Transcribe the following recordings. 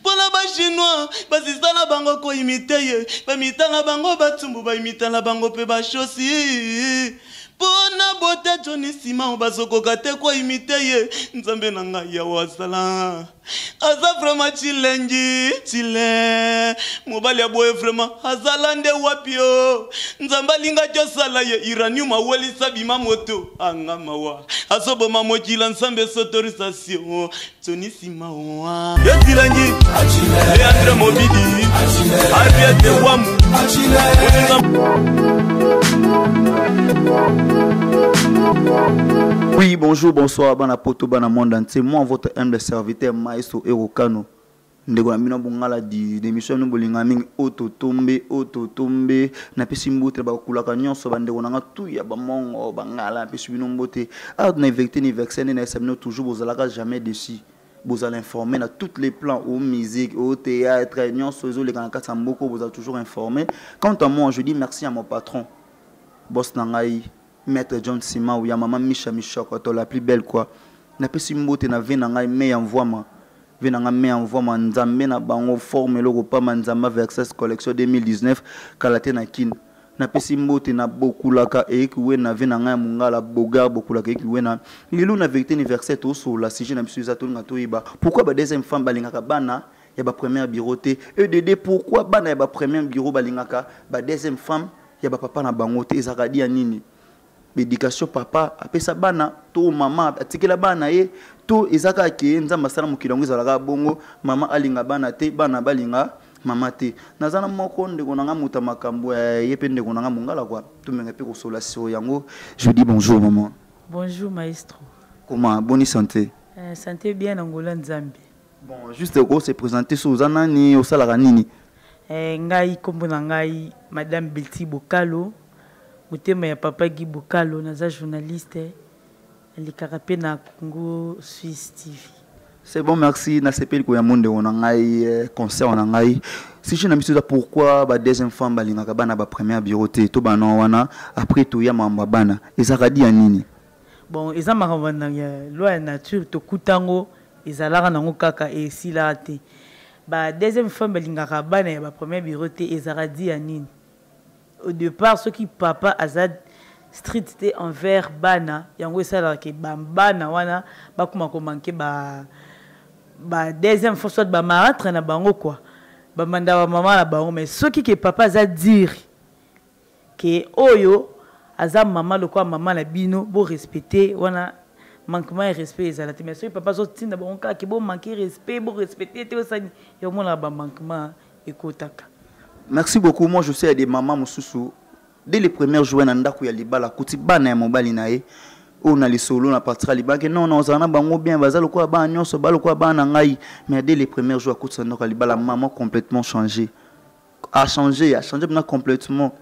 Pona ba chinois, ba sisala bango ko imiter, ba mitala bango batumbu ba imitala bango pe ba chosi. Pona bota Johnny Sima bazoko kate ko imiter, nzambe na ngai ya wasala. Aza vraiment chilengi, chile. Mobali aboye vraiment azalande wapio. Nzamba linga josala ye iranium aweli sabima moto angama wa. Asobo mamokila nsambe sotorisation. Johnny Sima wa. Yetilangi, Leandre Mobidi, Ariete Wamu, Oui, bonjour, bonsoir, bon apoto, bon monde entier. Moi, votre humble serviteur, Maestro Erokano. Ndego amina bungala di démission no bolinga mingi ototombe na pesi mbote ba kulaka nyonso bandeko nanga tu ya ba mongo bangala pesi bino mbote a na vérité ni vexene na semno toujours bozalaka jamais déçu. Vous allez informer dans tous les plans, aux musique, au théâtre, les Kanaka vous allez toujours informé. Quant à moi, je dis merci à mon patron, Boss Nangaï, Maître John Sima, ou ya maman Misha Misha, la plus belle quoi. Na pesi mbote na ve nangaï me envoie-moi. Ve nangaï me envoie-moi, nzambe na bango forme le repas manzamba Versus Collection 2019, kalate na kin. Na pesi mbote na bokulaka ekiwe na ve nangaï mungala bogar bokulaka ekiwe na lilo na vérité universelle to so la sujet na biso za to ngato iba. Pourquoi ba deuxième femme balingaka bana ya ba première biroté EDD pourquoi bana ya ba première bureau balingaka ba deuxième femme ya ba papa na bangote ezaka dia nini éducation papa apesa bana to mama atikela bana ye to ezaka ke nzamba sala mukilongo ezalaka bongo mama alinga bana te bana balinga mama te nazana moko ndeko nanga muta makambo yepe ndeko nanga mungala kwa tumenga pe ko sola sio yango. Je dis bonjour maman. Bonjour maestro. Comment bonne santé? Santé bien Angola Nzambe. Bon juste ko se présenter sur zanani au salaka nini? Ngai kombo na ngai madame Belti Bokalo. Mutema ya papa Guy Bokalo naza journaliste ali karape na Congo Suisse TV. C'est bon, merci. Na sepel ko ya monde on ngai concert on ngai. Si je n'ai pas pourquoi ba deuxième femme balingaka bana ba première biroté to bana wana après to ya mamba bana. Ezaka di nini? Bon, eza makambo ya loi nature to kutango ezalaka nango kaka e silate. Ba deuxième femme balingaka bana ya ba première biroté ezaka di nini? Au départ ce qui papa azad stricté envers bana yango esala ke bana wana bakuma ko manquer ba deuxième fois soit ba maratre na bango quoi ba manda wa maman la bango mais ce qui que papa za dire que oyo aza maman le quoi maman la bino bo respecter wana manquement et respect ezalate mais ce papa so tinda bango ka ke bo manquer respect bo respecter te osani yo mona ba manquement ekotaka. Merci beaucoup. Moi, je sais des mamans mususu. Dès les premiers jours, nanda kuya libala kuti bana ya mobali nae. On a les solos na partir liba que non non zana bango bien bazalo kwa ba nyonso balo kwa ba na ngai. Mais dès les premiers jours kuti sanda libala maman complètement changé. A changé complètement.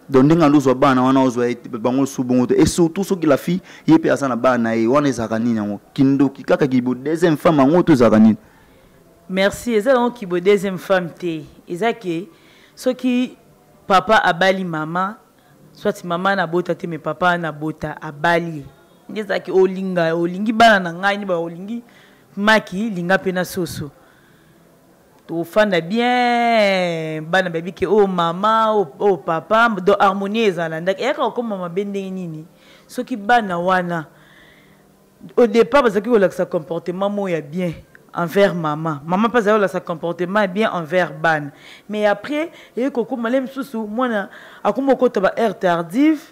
Donc ndinga ndozo bana wana ozo bango su bongo et surtout ceux qui la fille yepe azana bana e wana ezaka nini yango. Kindoki kaka kibo deuxième femme ngo to ezaka nini. Merci. Et ça donc qui est deuxième femme té. Et ça qui ce qui papa abali maman, soit maman na bota té mais papa na bota abali. Et ça qui olingi bana na ngai ni ba olingi maki linga pena soso. To fanda bien bana baby ke oh maman oh papa do harmonie ezalanda. Et quand comme maman bende nini. Ce qui bana wana au départ parce que on sa comportement moya bien envers maman. Maman pas avoir sa comportement bien envers ban. Mais après, et koko malem susu mona akuma kota ba air tardive.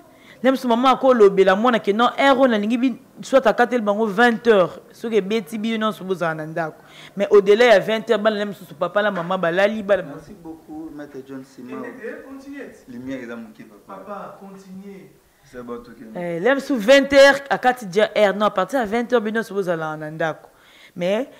Même ce maman ko lobela mona que non air on lingi bi soit à 4 bango 20h. Ce que beti bi non suboza nandako. Mais au-delà ya 20h ban même susu papa la maman balali bal. Merci beaucoup Maître John Sima. Continuez. Lumière est dans mon papa. Papa, continuez. C'est bon tout cas. L'aime sous 20h à 4 dia air non à partir à 20h bi non suboza nandako. Mais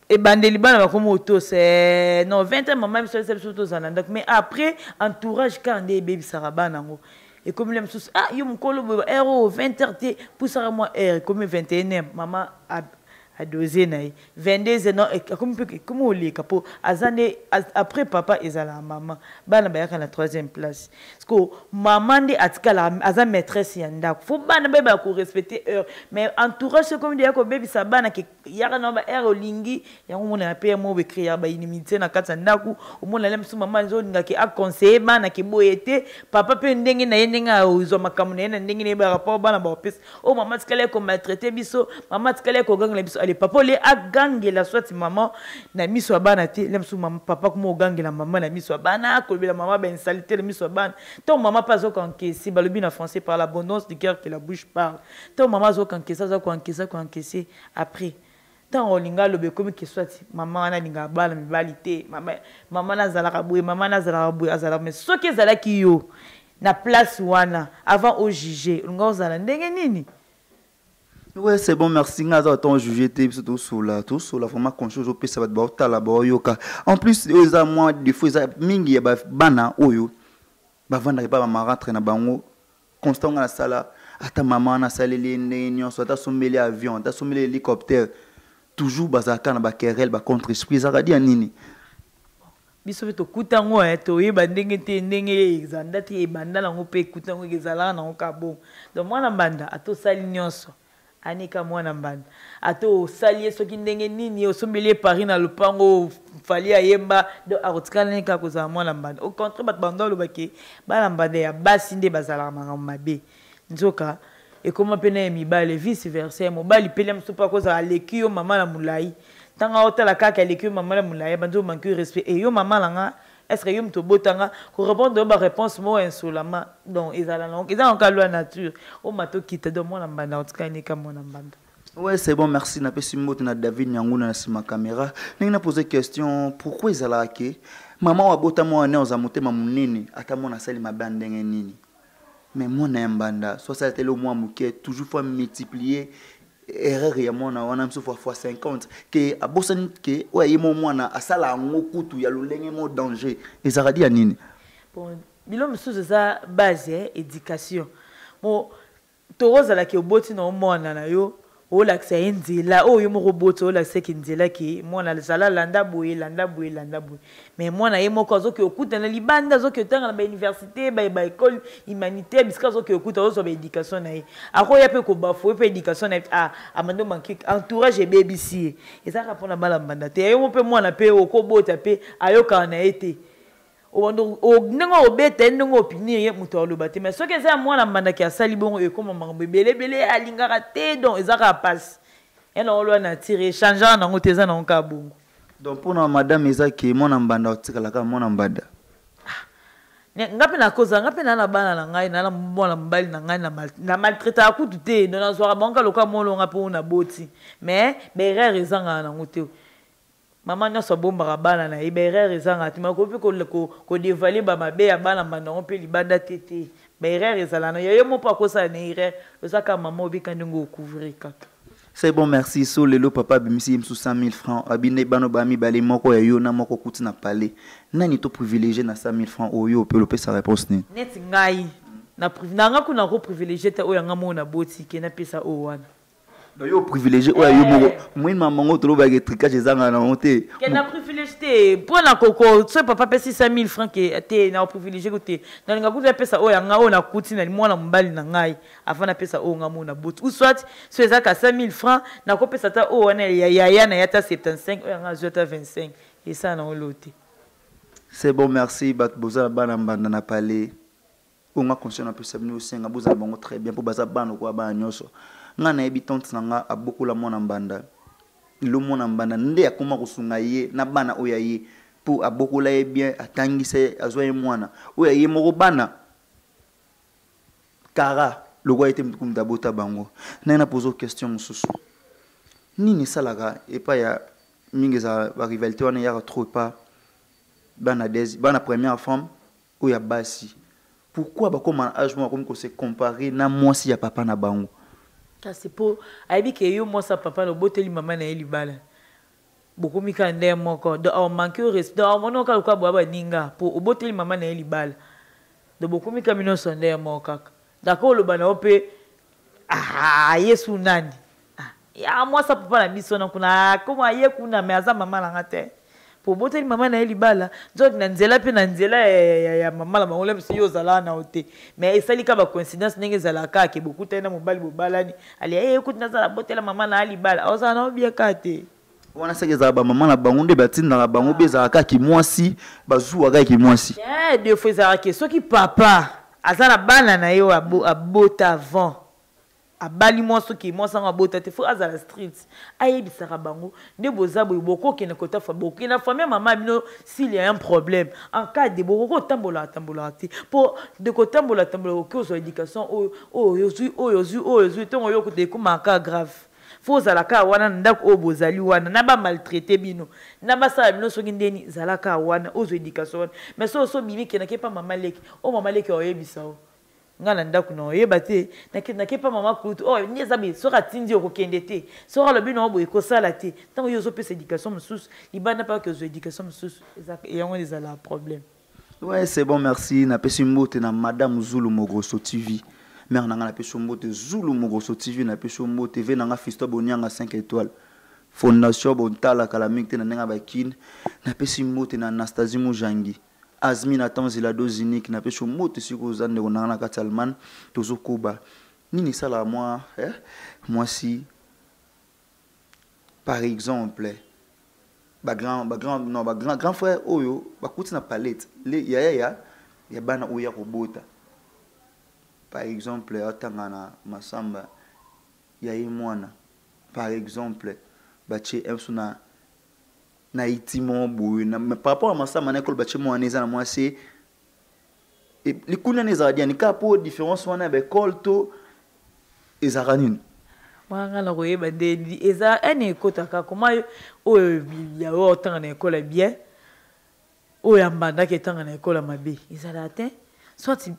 et bandeli bana comme auto c'est non 20 ans maman c'est surtout ça mais après entourage quand des baby saraba nango et comme les ah yo mkolo héros 20 heures pour ça moi comme 21 maman a dosé na 22 ans comme on les capo azane après papa ezala maman bana bayaka na 3e place parce que maman de atikala aza maîtresse ya ndako faut bana ba ko respecter heure mais entourage comme dia ko bebi sa bana ki yaka na ba heure olingi yango mona ya pe mo be créer ba inimité na kata ndako omona lem su maman zo ngaki a conseiller bana ki boyete papa pe ndenge na yenga ozo makamu na ndenge ne ba rapport bana ba opes o maman tikala ko maltraiter biso maman tikala ko gangela biso allez papa le a gangela soit maman na miso bana te lem su maman papa ko mo gangela maman na miso bana ko be la maman ben salité le miso bana ton maman pas zo kankesi balobi na français par l'abondance du cœur que la bouche parle ton maman zo kankesa zo kankesi après tant olinga lobe comme que soit maman na linga bala mibali te maman na zala kaboué maman na zala kaboué azala mais ce que zala ki yo na place wana avant au juger nga zala ndenge nini. Ouais, c'est bon, merci. Nga za ton juger te tout sur la vraiment conscience au pesa ba tala ba yoka. En plus, eza moi des fois eza mingi ya bana oyo. Ba vanda ba ma rentre na bango constant na sala ata maman na saleli ndenge soit ata sommeli avion, ata sommeli hélicoptère. Toujours bazaka na ba querelle ba contre esprit za dia nini. Biso to kutango to yeba ndenge te ndenge ezanda te ebanda na ngo pe kutango ezala na ngo ka bon. Donc mwana banda ato sali nyonso. Anika mwana mbanda ato salie soki ndenge nini osombeli Paris na lupango fali ayemba do arotikala nika koza mwana mbanda au contraire bat banda lo baki bana mbanda ya basi nde bazala mabe nzoka e koma pena mibale vice versa mobali pele msupa koza alekio mama na mulai tanga otala kaka alekio mama na mulai banzo manque respect et yo mama langa est-ce que yo mto botanga ko répondre ba réponse mo insolemment donc ezala non ezala en cas loi nature o mato kita do mwana mbanda otika ni kama mwana mbanda. Ouais, c'est bon, merci. Na pesi mbote na David Nyanguna na sima caméra. Ninga poser question pourquoi ezala ke maman wa bota mo na oza motema munene ata mona sali mabande nini. Mais mona mbanda so ça tele moi muke toujours fois multiplier erreur ya mona wana mso fois 50 ke abosani ke ouais mo mwana asala ngokutu ya lolenge mo danger ezala dia nini. Bon bilo msuzo za base éducation mo toroza la ke oboti na mwana na yo o la ksa nzela o yo mo roboti o la ksa nzela ki mwana zala landa boye mais mwana ye moko zo ke okuta na libanda zo ke tanga na ba université ba école humanitaire biska zo ke okuta zo ba éducation na ye ako ya pe ko bafo pe éducation na amando manki entourage BBC ezaka pona bala mbanda te yo mo pe mwana pe okobota pe ayoka na ete o nengo obeta nengo opinion ye muto aloba te mais soki eza mwana mbanda ki asali bongo ekoma mambo belebele alingaka te donc ezaka passe ena olwa na tire changer na ngote eza na nka bongo donc pour madame ezaki mwana mbanda otikala ka mwana mbanda ngapi na koza ngapi na bana na ngai na mwana mbali na ngai na maltraiter akutu te na zwara bonga loka molo ngapi na boti mais berere ezanga na ngote maman nyonso bombaka bana na iberere ezanga tima ko pe ko dévaler ba mabe ya bana mbanda pe libanda tete berere ezala na yo mo pa ko sa na ire ozaka maman obika ndingo couvrir kaka. C'est bon, merci. So lelo papa bimisi msu 100 000 francs abine bano bami bale moko ya yo na moko kuti na palais nani to privilégié na 100 000 francs oyo pe lope sa réponse ni net ngai na nga kuna ko privilégié ta oyo nga mo na boti ke na pesa o wana. Donc yo privilégié oyo yo moko moi maman to lo ba tricage ezanga na monté ke na privilégié pour na koko so papa pesi 100 000 francs ke te na privilégié côté na nga kuza pesa oyo nga o na kuti na mwana mbali na ngai afana pesa o nga mo na boti ou soit so ezaka 100 000 francs na ko pesa ta o wana ya na yata 75 oyo nga zota 25 et ça na oloté. C'est bon, merci bat boza bana mbanda na palais o nga conscient na pesa bino senga boza bango très bien pour baza bana ko ba nyoso nga na ebitante nanga abokola mwana mbanda lo mwana mbanda nde akoma kusunga ye na bana oya ye pour abokola ye bien atangise azwa ye mwana oya ye moko bana kara le roi était mkumda bota bango na poser question mususu nini salaka et pas ya mingeza ba rivalité wana ya trop pas bana des bana première femme oya basi pourquoi ba comme âge moi comme ko se comparer na moi si ya papa na bango. C'est pour aibi ke yo mo sa papa no boteli mama na eli bala beaucoup mi ka ndé moko do o manque respect do mono ka kwa baba ninga pour boteli mama na eli bala do beaucoup mi ka mino sonde moko d'accord lo bana ope yesu nani ya moi ça papa na biso na kuna comment aye kuna mais aza maman la ngate pour boter maman na libala donc na nzela pe na nzela ya maman la bango lebi yo zala na ote mais esali ka ba coïncidence ndenge zala ka ke beaucoup tena mobali bobalani ali écoute na zala boter la maman na libala oza na bien kate wana seke za ba maman na bango nde batinda na bango beza ka ki mwasi bazuwa ka ki mwasi deux fois za ke soki papa azana bana na yo abota avant abali moso ki moso nga bota te fo azala street ayebisaka bango nde bozabo boko kene kota fa boko na famille maman bino s'il y a un problème en cas de boko tambola te pour de ko tambola ko so éducation o yozu tongo yo ko te ko maka grave fo zalaka wana ndako o bozali wana na ba maltraiter bino na ba sa bino soki ndeni zalaka wana ozo éducation mais so bimi kena ke pa maman leki o maman leki o yebisa o ngana ndako no yeba te na ke pa maman kutu o ni zabi so ratindi okokende te so ra lobino obo ekosala te tango yo zo pesa éducation mususu libana pa que zo éducation mususu yango les ala problème. Ouais, c'est bon, merci. Na pesi mbote na Madame Zulu Mogroso TV. Mère nanga na pesi mbote Zulu Mogroso TV na pesi mbote TV nanga Fisto Bonyanga 5 étoiles. Fondation Bontala Kalamikte na nanga bakin na pesi mbote na Anastasie Mujangi. Azmina Tanzila Dozinique na pesi mbote siko zande nanga na Katalman tozo koba. Nini sala moi moi si par exemple grand frère oyo bakuti na palette le ya bana oya robota par exemple atangana masamba ya mwana par exemple bache emsuna na itimo boye na par rapport à masamba na école bache mwana eza na moi c'est et les kuna neza dia ni ka po différence wana be école to ezaranine wanga na koyeba de eza ene kotaka koma oyo ya otanga na école bien oyo ambanda ke tanga na école mabe ezala te soit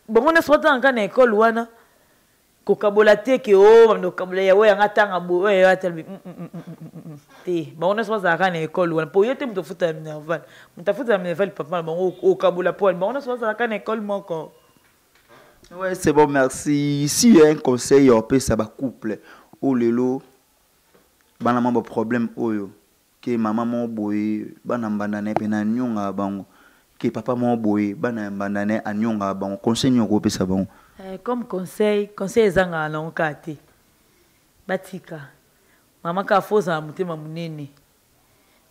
bon on est soit tanga na école wana kokabola te ke o ndo kabola ya oyo ngatanga bo oyo atelbi te bon on est soit tanga na école wana po yote mtofuta minerval mtafuta minerval papa bon o kabola po bon on est soit tanga na école moko. Ouais, c'est bon, merci. Si y a un conseil, on peut ça va couple. Oh lelo, bana mamba problème oyo. Que maman mon boy, bana mbandane pena nyonga bango. Que papa mon boy, bana mbandane a nyonga bango. Conseil nyongo peut ça bango. Comme conseil zanga na onkate. Batika. Mama ka foza mutema munene.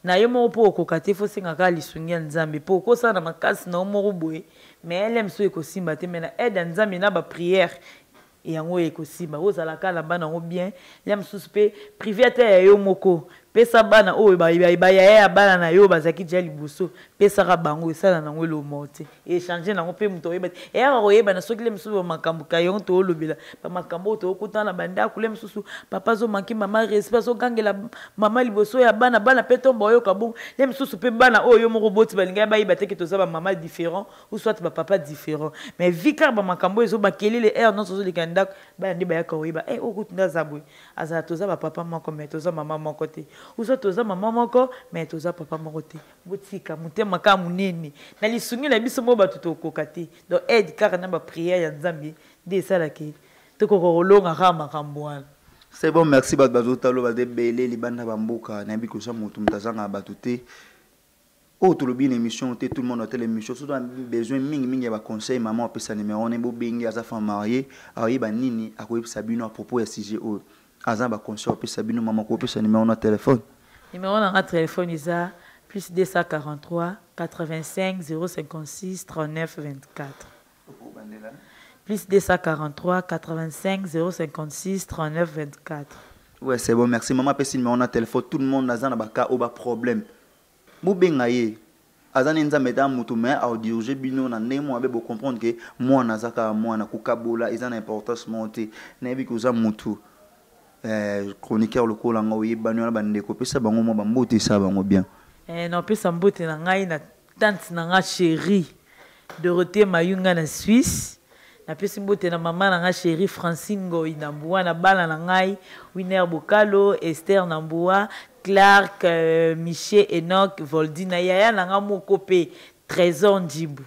Na yo mo po kokate fo singa ka lisungia nzambe po ko sana makasi na mo boye. Mais elle aime so ekosimba te mena aide nzambe na ba prière et yango ekosimba ozala kala bana ngo bien l'aime suspect privé te yo moko pesa bana o ba ya bana na yo bazaki dia liboso pesa ka bango esala na ngo lo mote et changer na ngo pe muto yeba e ya ko yeba na soki lem susu makambo kayo to olobela ba makambo to okutana banda kulem susu papa zo manki mama respect zo gangela mama liboso ya bana pe tombo yo kabon lem susu pe bana o yo moko boti balinga ba yeba te ke to za ba mama différent ou soit ba papa différent mais vikar ba makambo ezo ba kelele air non zo likanda ba ndi ba ya ko yeba okutunda zabwe azala to za ba papa moko mais to za mama moko te ou soit toza maman moko mais toza papa moko te botika mutema ka munene na lisungi la biso mo batu to kokati donc aide car na ba prière ya nzambi de sala ke to ko rolonga ka makambwana. C'est bon, merci bazotalo ba de belé libanda bamboka na biko sa mutu mtazanga batu te o to lobi une émission te tout le monde a telle émission surtout besoin mingi ba conseil maman pesa numéro on est bo bengi aza femme mariée ayi ba nini akoyebisa bino à propos ya sujet o Azan ba conseil pe sabino maman ko pe sa numéro na téléphone. Numéro na téléphone isa plus 243 85 056 39 24. Plus 243 85 056 39 24. Ouais, c'est bon, merci maman pe numéro na téléphone tout le monde azan ba ka o ba problème. Mo benga ye. Azan enza meda mutu mais a diriger bino na nemo abe bo comprendre que moi nazaka moi na kukabola izana importance monter na bi ko za mutu. Chroniqueur local nga oyeba nyona bandeko pesa bango mo bambote sa bango bien non pesa mbote na ngai na tante na nga chérie Dorothée Mayunga na Suisse na pesa mbote na mama na nga chérie Francine Ngoyi na Mboua na bala na ngai Winer Bokalo Esther na Mboua Clark Miché Enoch Voldina yaya na nga moko pe Trésor Ndjibu.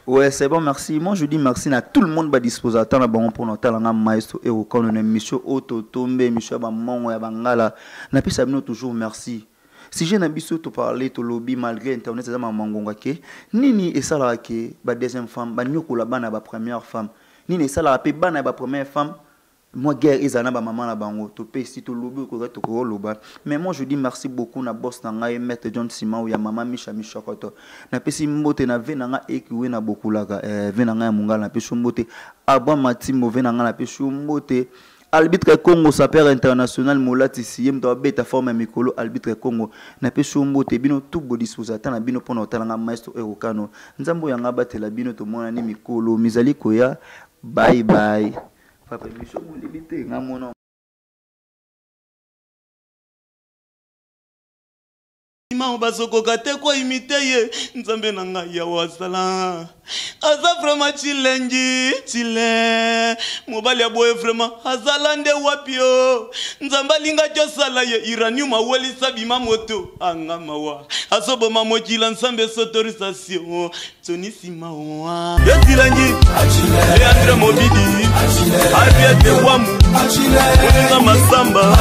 Ouais, c'est bon, merci. Moi, je dis merci à tout le monde qui dispose à temps pour notre maestro et au camp de mission auto tombe, mission bamon et bangala. Na pi sabino toujours merci. Si j'ai n'habitué de parler de lobby malgré internet, c'est ça ma mangonga ke. Nini et ça là ke ba deuxième femme, ba nyoko la bana ba première femme. Nini et ça là pe bana ba première femme. Moi guerre izana ba maman la bango to pe si to lobby ko to ko loba. Mais moi je dis merci beaucoup na boss na ngai maître John Simon ou ya maman Misha Mishokoto. Na pe si mbote na ve na nga ekiwe na bokulaka ve na nga mungala na pe mbote aba matimo ve na nga na pe mbote. Arbitre Congo saper international molati siem do beta forme mikolo arbitre Congo na pe mbote bino tout bo disposata na bino pona otala nga maestro Erokano. Nzambo yanga batela bino to mona ni mikolo mizali koya bye bye. Papa, je suis limité, mon nom. Basokoka te ko imite ye nzambe na ngai ya wasala aza vraiment chile mobali ya boye vraiment azala nde wapio nzamba linga josala ye iranium awelisa bima moto anga mawa asobo mamokila nsambe sotorisation tonisima wa yetilangi Leandre Mobidi Abiete Wamu Masamba